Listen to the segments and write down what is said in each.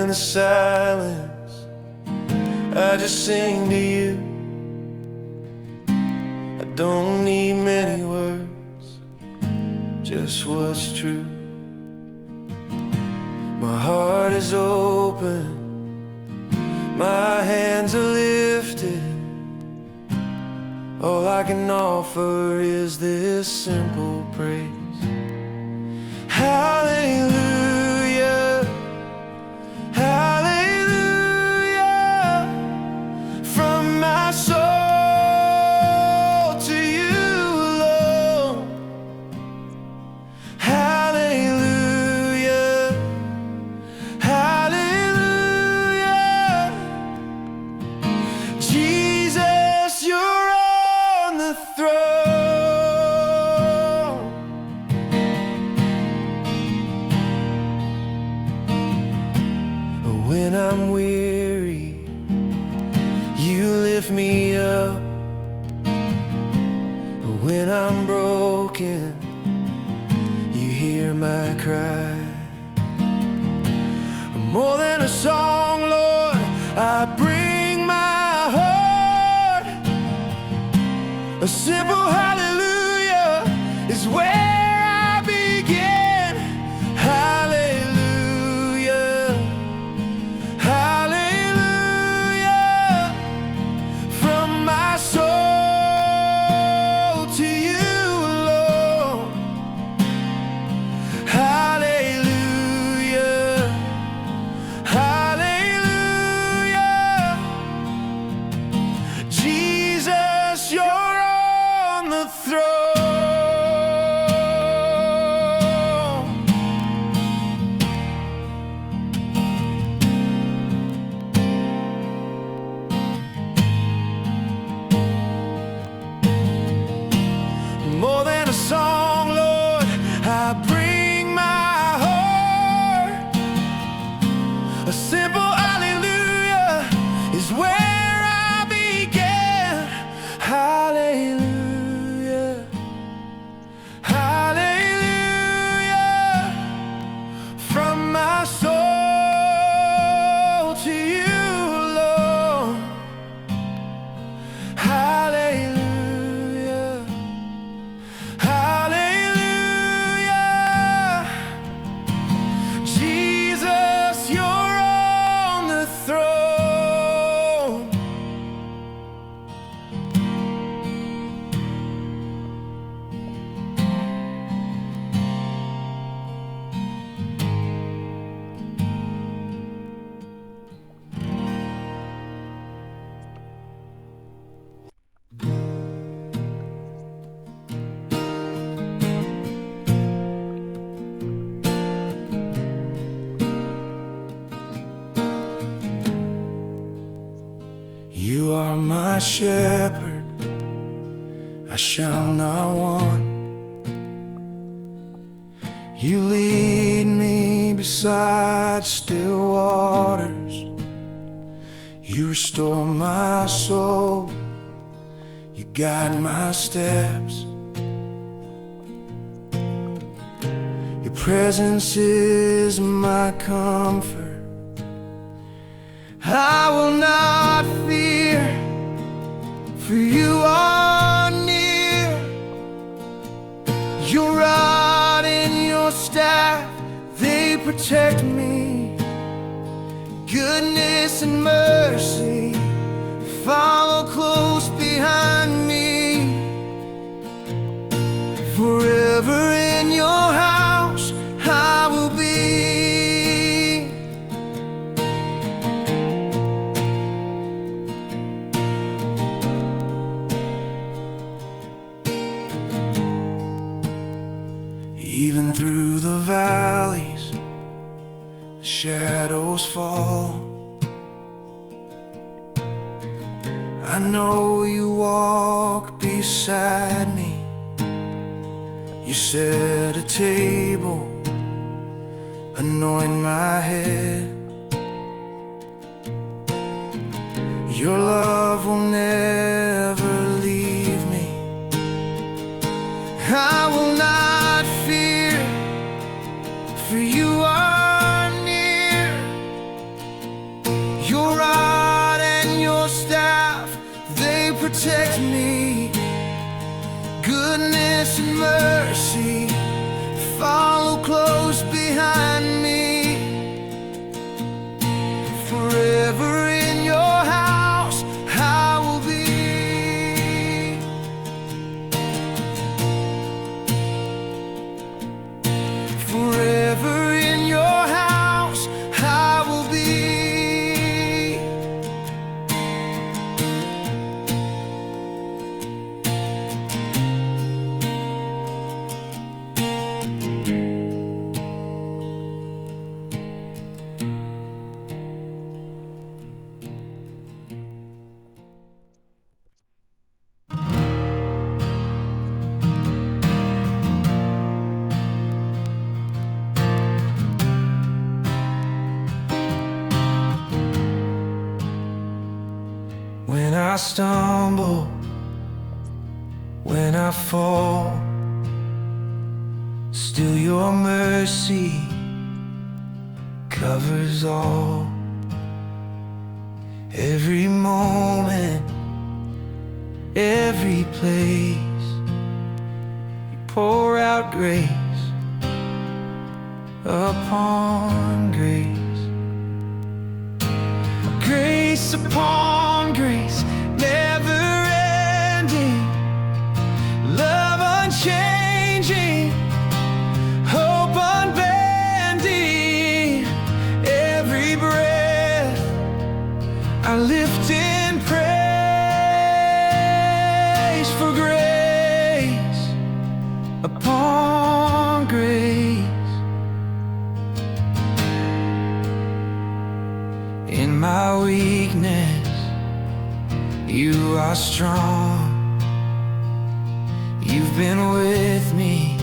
in the silence, I just sing to you. I don't need many words, just what's true. My heart is open, my hands are lifted. All I can offer is this simple praise. Hallelujah, hallelujah, from my soul to you alone. Hallelujah, hallelujah, Jesus, you're on the throne. When I'm weary, you lift me up. When I'm broken, you hear my cry. More than a song, Lord, I bring my heart. A simple hallelujah is where I begin. Hallelujah, hallelujah, from my soul to you alone. Hallelujah, hallelujah, Jesus, you're on the throne. More than a song, Lord, I bring my heart. A simple hallelujah is where I began. Hallelujah, hallelujah, from my soul to you alone. Hallelujah, hallelujah, Jesus, you're on the throne. You are my shepherd, I shall not want. You lead me beside still waters. You restore my soul, you guide my steps. Your presence is my comfort. I will not fear, for you are near. Your rod and your staff, they protect me. Goodness and mercy follow close behind me. Forever in your house I will be. Even through the valleys, the shadows fall. I know you walk beside me. You set a table, anoint my head. Your love will never leave me. I will not fear, for you are near. protect me. Goodness and mercy follow close behind me. Forever in your house I will be. Forever in your house I will be. When I stumble, when I fall, still your mercy covers all. Every moment, every place, you pour out grace upon grace. Grace upon grace, never ending, love unchanging, hope unbending. Every breath I lift in praise for grace upon grace. In my weakness, you are strong. You've been with me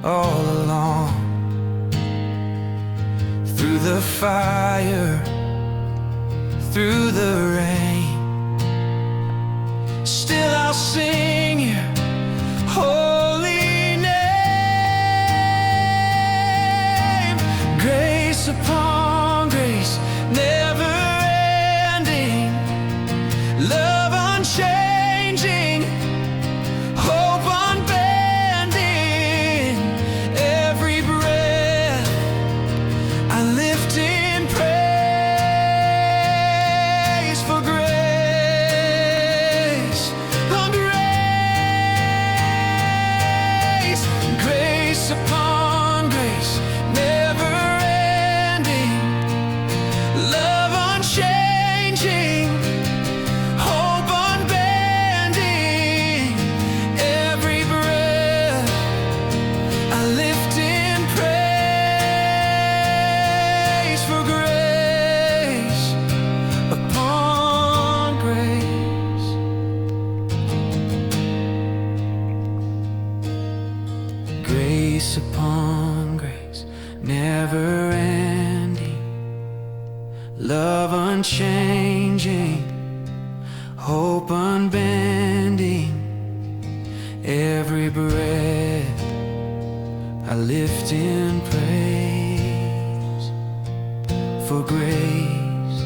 all along. Through the fire, through the rain, still I'll sing your holy name. Grace upon grace, never ending, love unchanging, hope unbending. Every breath I lift in praise for grace, on grace, grace upon grace, never ending, love unchanging, hope unbending. Every breath I lift in praise for grace upon grace. Grace upon grace, never ending, love unchanging, hope unbending. Every breath I lift in praise for grace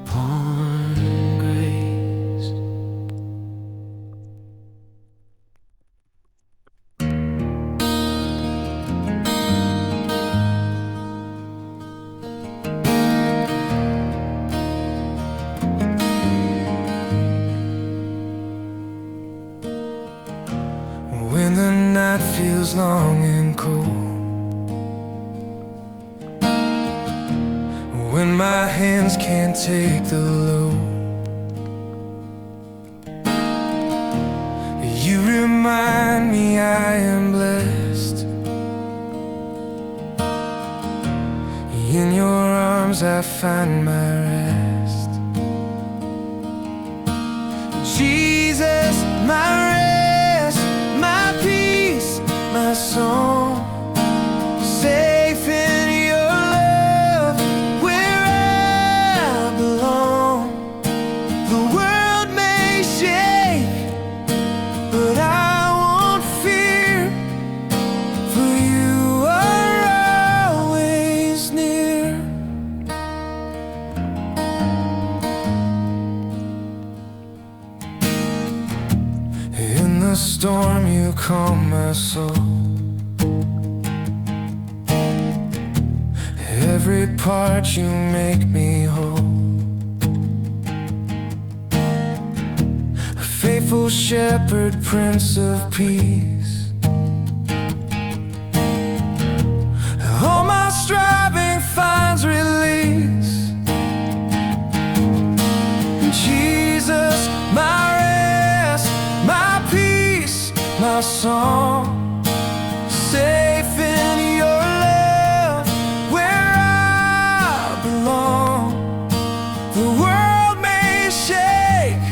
upon grace. When the night feels long and cold, when my hands can't take the load, you remind me I am blessed. In your arms I find my rest. Jesus, my rest, my peace, my song, safe in your love, where I belong. The world may shake, but I won't fear, for you are always near. storm, you calm my soul. Every part you make me whole. A faithful shepherd, Prince of Peace. All my striving finds release. Jesus, my rest, my peace, my song. Safe in your love, where I belong. The world may shake,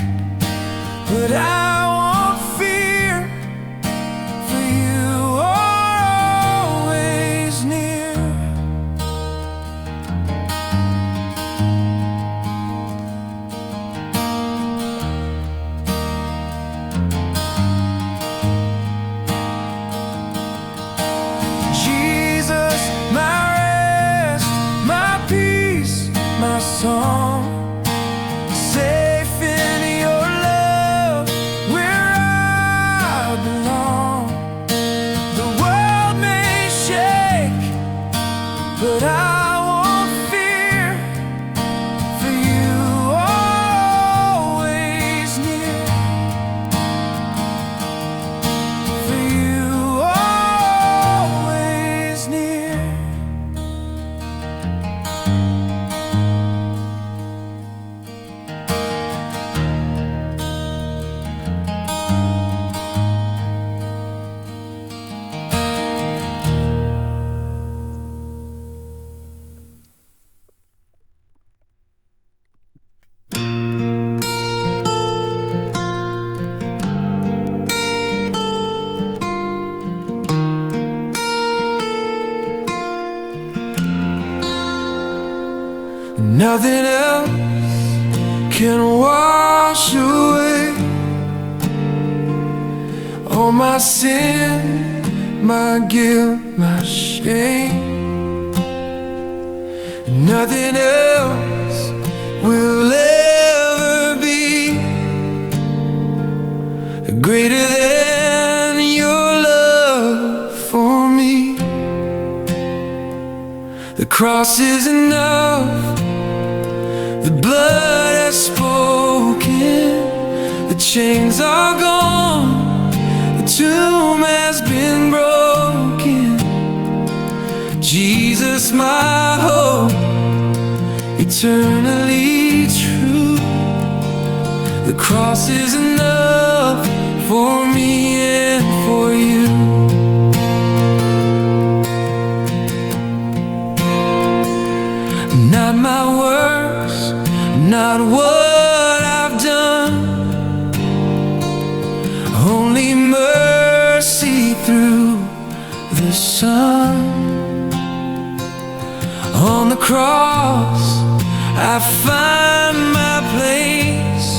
but I won't fear, for you are always near. Jesus, my rest, my peace, my song. Safe in your love, where I belong. The world may shake, but I won't fear, for you are always near. For you are always near. Nothing else can wash away all my sin, my guilt, my shame. Nothing else will ever be greater than your love for me. The cross is enough. The blood has spoken. The chains are gone. The tomb has been broken. Jesus, my hope, eternally true. The cross is enough for me and for you. Not my works, not what I've done, only mercy through the Son. On the cross I find my place,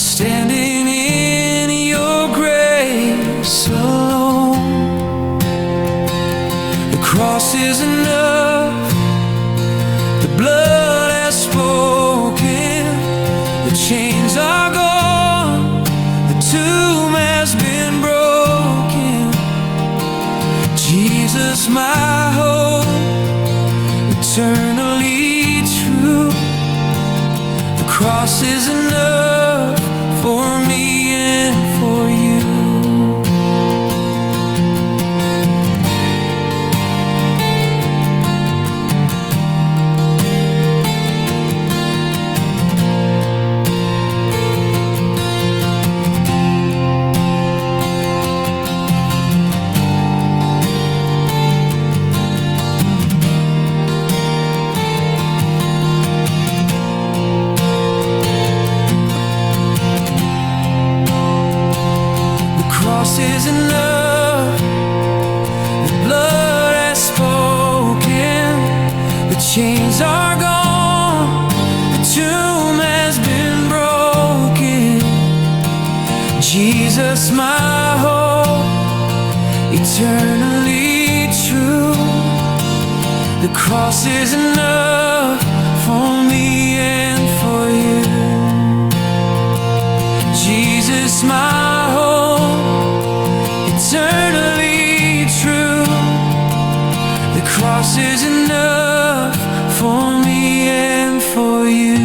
standing in your grace alone. The cross is enough. The blood has spoken. The chains are gone. The tomb has been broken. Jesus, my hope, eternally true. The cross is enough for me and for you. Is enough. The blood has spoken. The chains are gone. The tomb has been broken. Jesus, my hope, eternally true. The cross is enough for me and for you. Jesus, my This is enough for me and for you.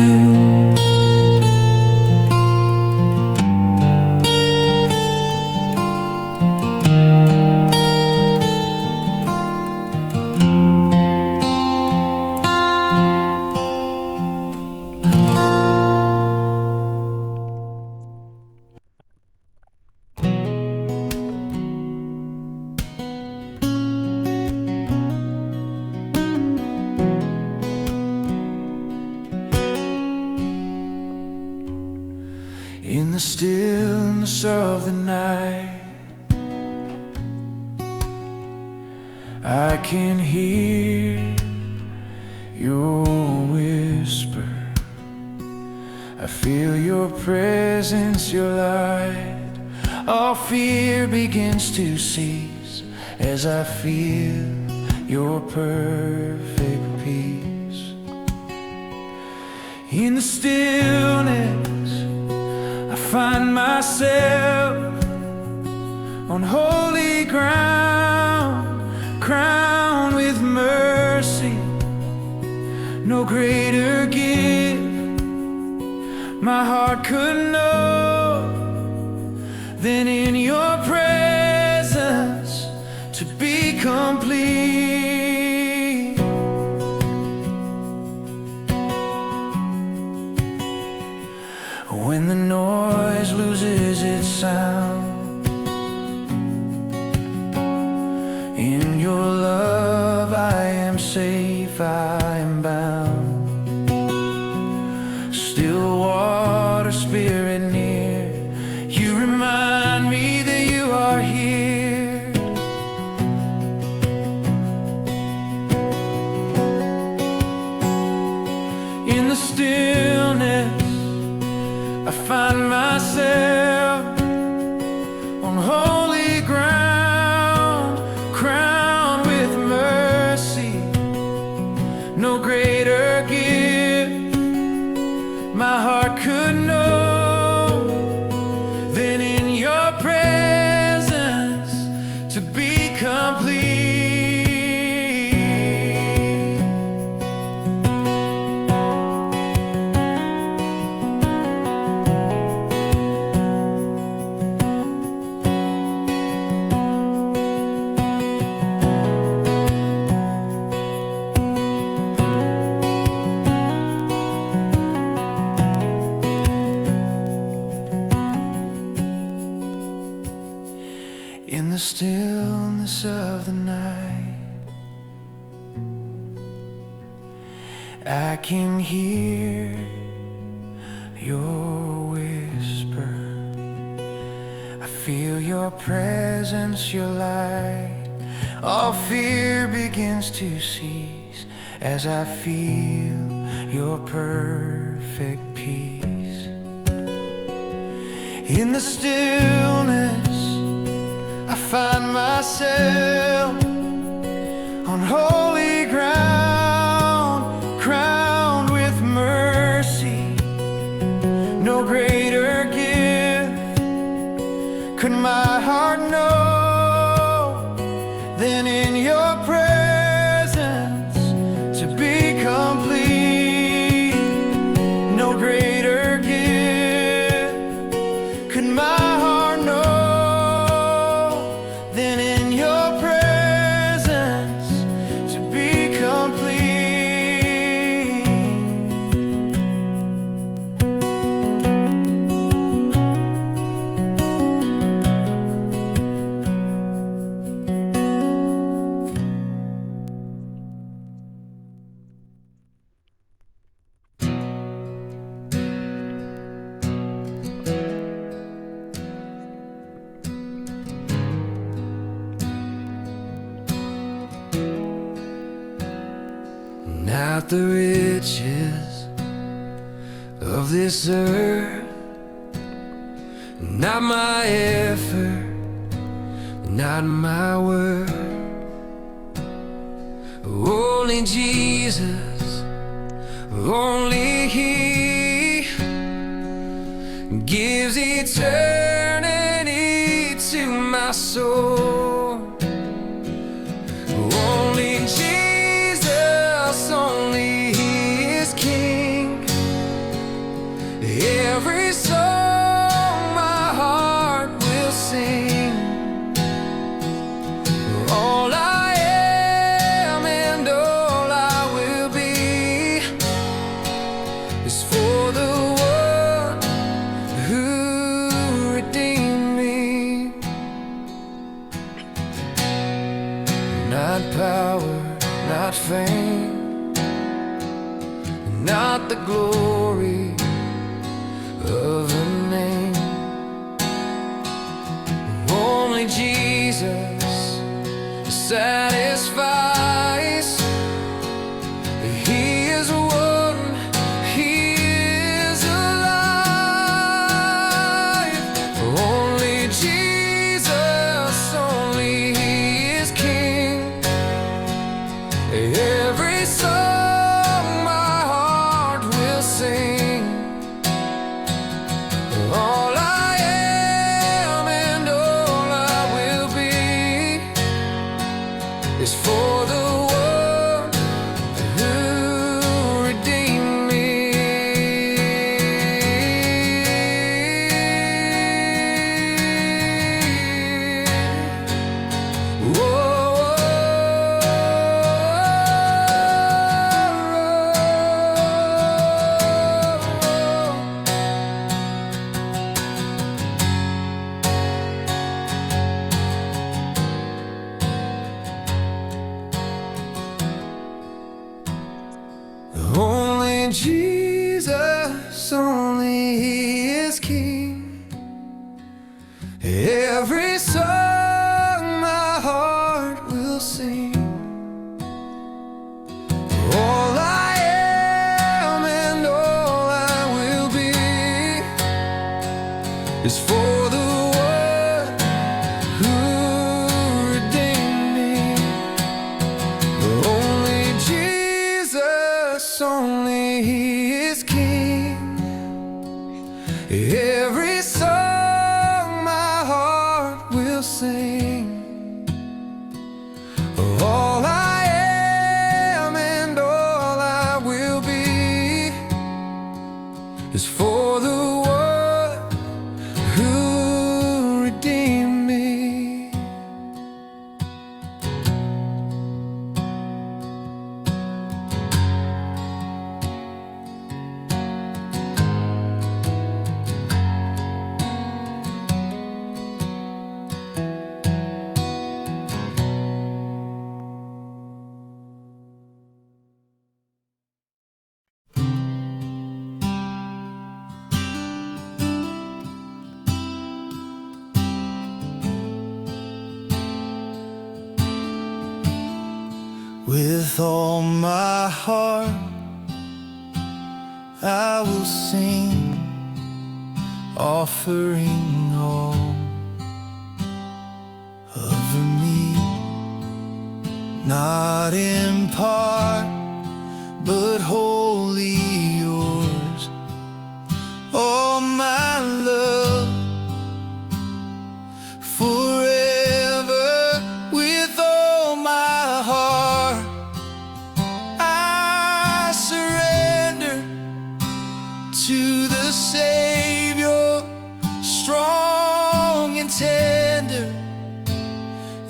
In the stillness of the night, I can hear your whisper. I feel your presence, your light. All fear begins to cease as I feel your perfect peace. In the stillness, I find myself on holy ground, crowned with mercy. No greater gift my heart could know than in your presence to be complete. When the noise loses its sound, in your love I am safe, I am bound. Still water, spirit near, you remind me that you are here. In the stillness, I find myself on holy ground, crowned with mercy. No greater gift my heart could know than in your presence to be complete. In the stillness of the night, I can hear your whisper. I feel your presence, your light. All fear begins to cease as I feel your perfect peace. In the stillness, I find myself on holy ground, crowned with mercy. No greater gift could my heart know than in your presence to be complete. No greater gift could my heart know than in your presence to be complete. Not the riches of this earth, not my effort, not my word. Only Jesus, only He gives eternity to my soul. Only Jesus, Every song my heart will sing. All I am and all I will be is for the one who redeemed me. Not power, not fame, not the glory of a name. Only Jesus satisfies. He is one, He is alive. Only Jesus, only He is King. Every song my heart will sing. All I am and all I will be is for the one who redeemed me. Only Jesus, only He is King. Every song my heart will sing. All I am and all I will be is for the one who redeemed me. Only Jesus, only He is King. Every song my heart will sing. All I am and all I will be is for the one who redeemed me. With all my heart I will sing, offering all of me, not in part, but wholly yours. All my love forever, with all my heart I surrender to the Savior, strong and tender.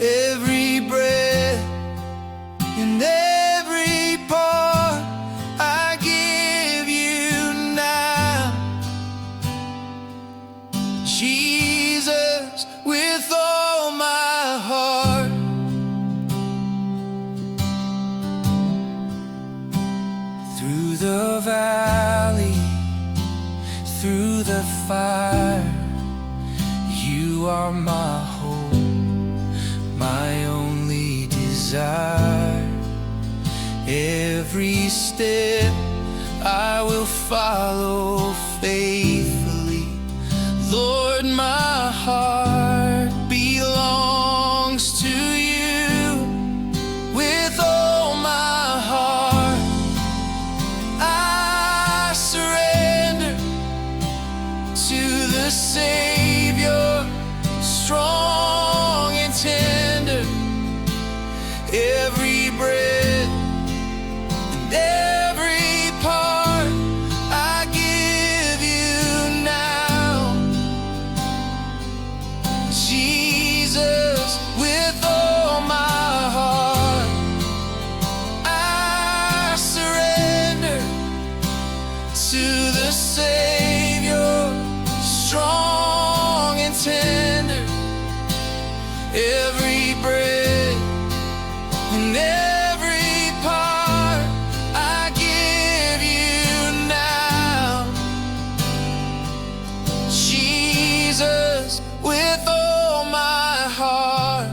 Every breath and every part I give you now, Jesus, with all my heart. Through the valley, through the fire, you are my hope, my only desire. Every step I will follow faithfully. Lord, my heart belongs to you. With all my heart I surrender to the Savior, strong and tender. Every breath and every part I give you the Savior, strong and tender. Every breath and every part I give you now, Jesus, with all my heart.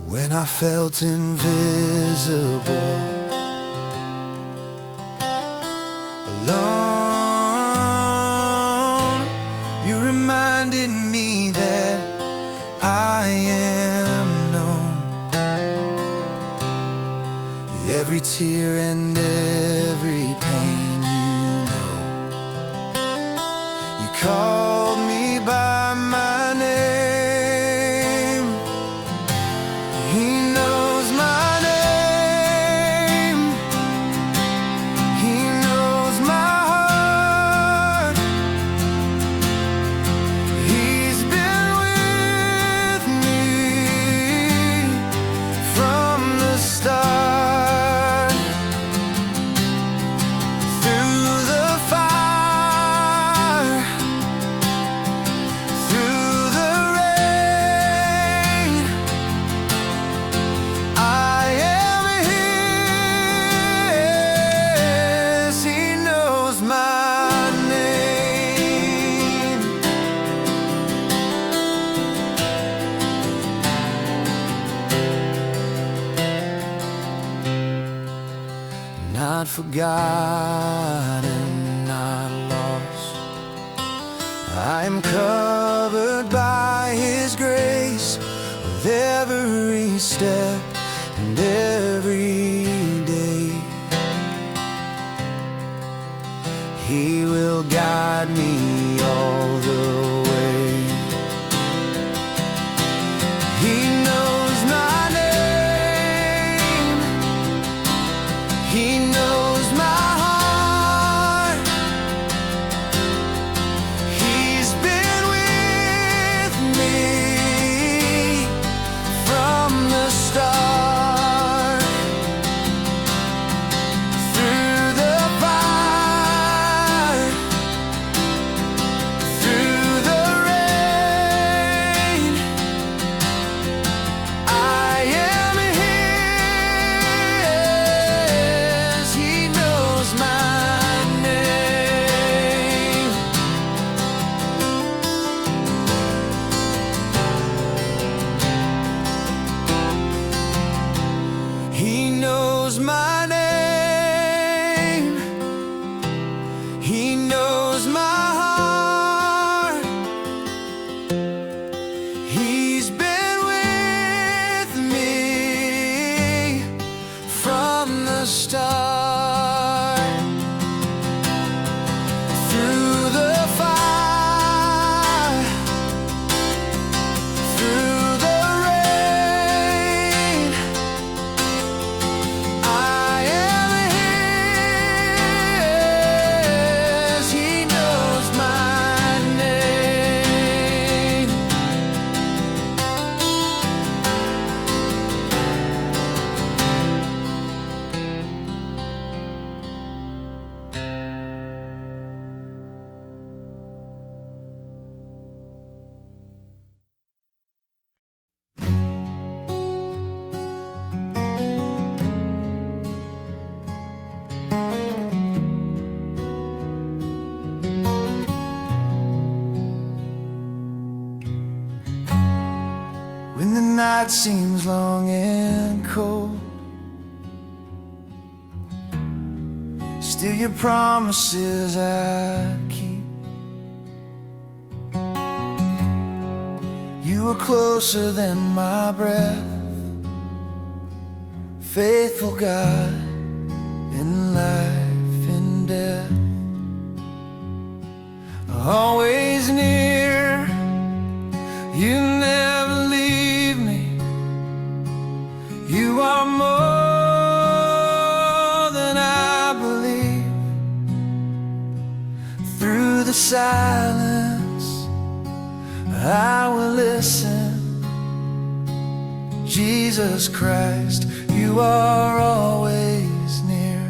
When I felt invisible, alone, you reminded me that I am known. Every tear and every pain, you know. You called me by my name. He knows my name. He knows my heart. He's been with me from the start. Through the fire, through the rain, I am His. He knows my name. Not forgotten, not lost. I am covered by His grace with every step and every day. He will guide me all the way. He knows my name. He knows my heart. He's been with me from the start. Through the fire, through the rain, I am His. He knows my name. He knows my name. He knows my heart. He's been with me from the start. Through the fire, through the rain, I am His. He knows my name. When the night seems long and cold, still your promises I keep. You are closer than my breath, faithful God in life and death. Always near, you never leave me. You are more than I believe. Through the silence, I will listen. Jesus Christ, you are always near.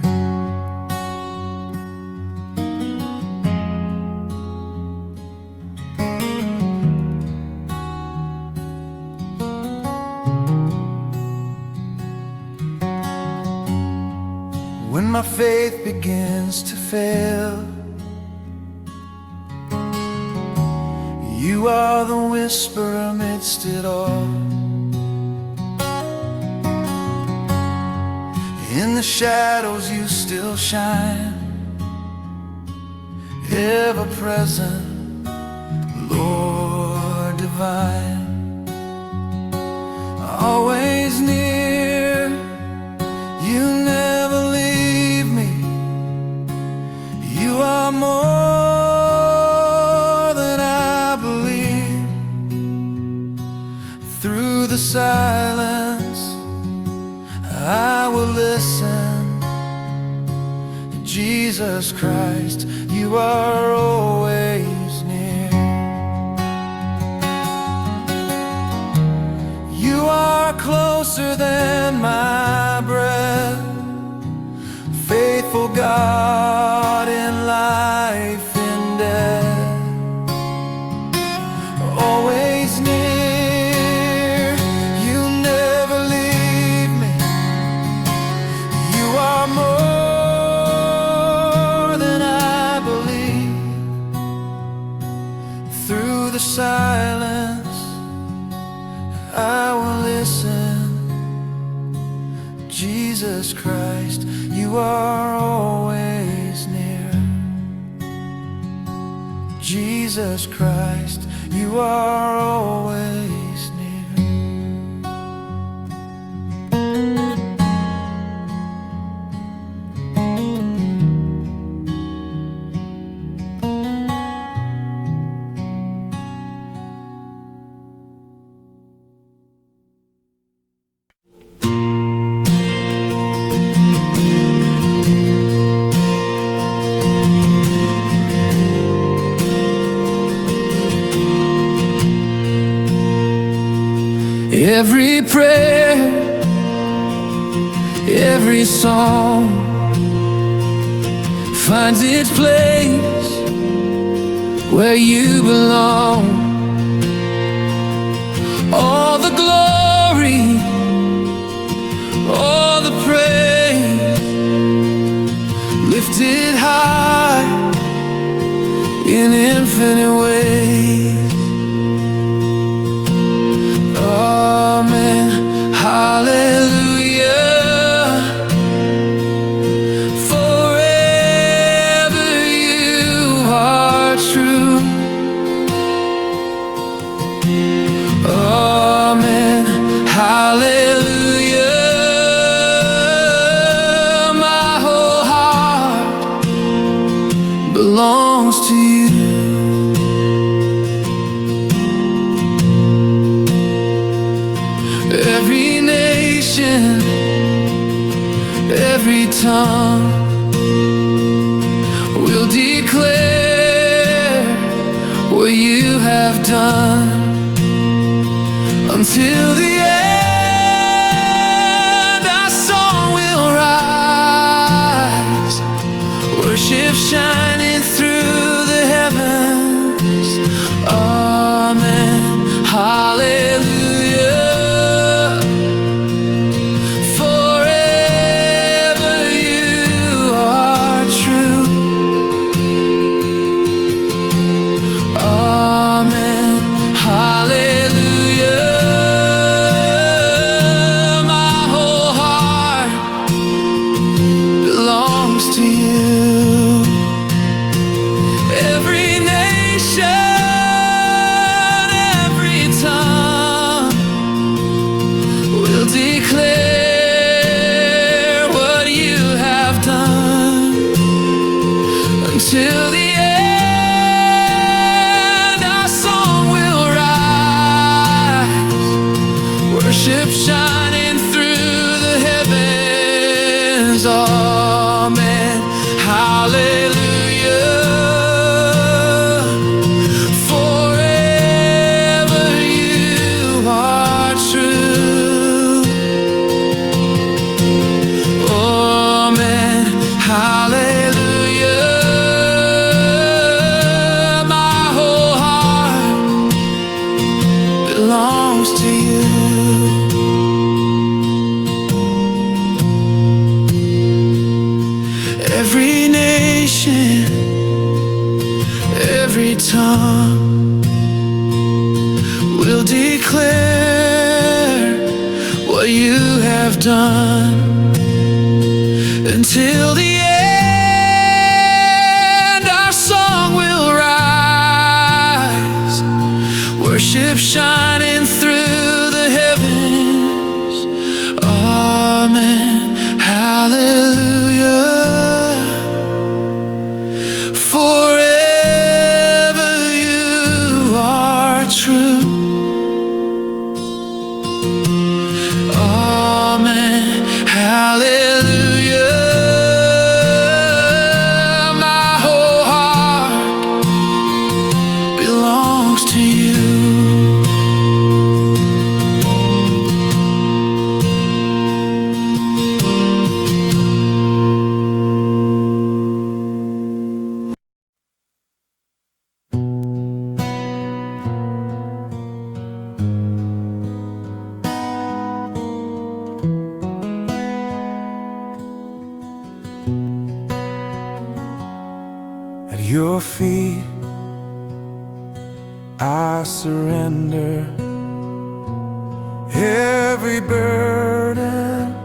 When my faith begins to fail, you are the whisper amidst it all. In the shadows you still shine, ever present, Lord divine. Always near, you never leave me. You are more than I believe. Through the silence, I will listen. Jesus Christ, you are always near. You are closer than my breath, faithful God in life and death. Always near, you never leave me. You are more than I believe. Through the silence, I will listen. Jesus Christ, you are always near. Jesus Christ, you are always near. Every prayer, every song finds its place where you belong. All the glory, all the praise, lifted high in infinite ways. Amen, hallelujah. Forever you are true. Amen, hallelujah. My whole heart belongs to you. Every nation, every tongue will declare what you have done. Until the end, our song will rise, worship shining through the heavens. Amen, hallelujah. sings amen, hallelujah. Forever you are true. Amen, hallelujah. My whole heart belongs to you. Every nation, every tongue will declare what you have done. Until the end, our song will rise, worship shining through the heavens. Amen, hallelujah. Forever you are true. Amen, hallelujah. My whole heart belongs to you. At your feet I surrender every burden,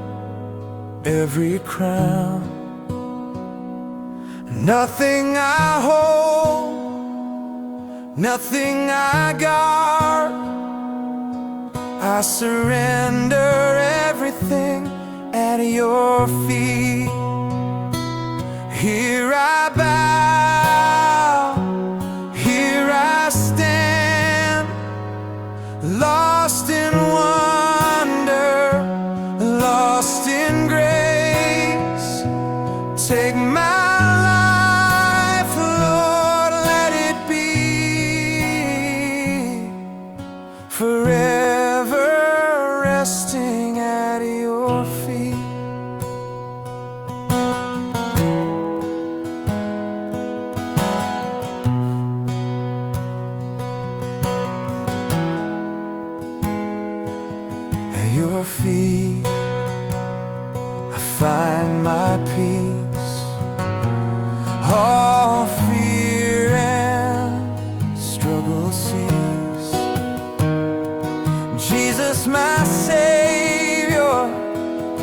every crown. Nothing I hold, nothing I guard. I surrender everything at your feet. Here I bow, here I stand, lost in wonder, lost in grace. Take my life, Lord, let it be forever resting at your feet. At your feet I find my peace.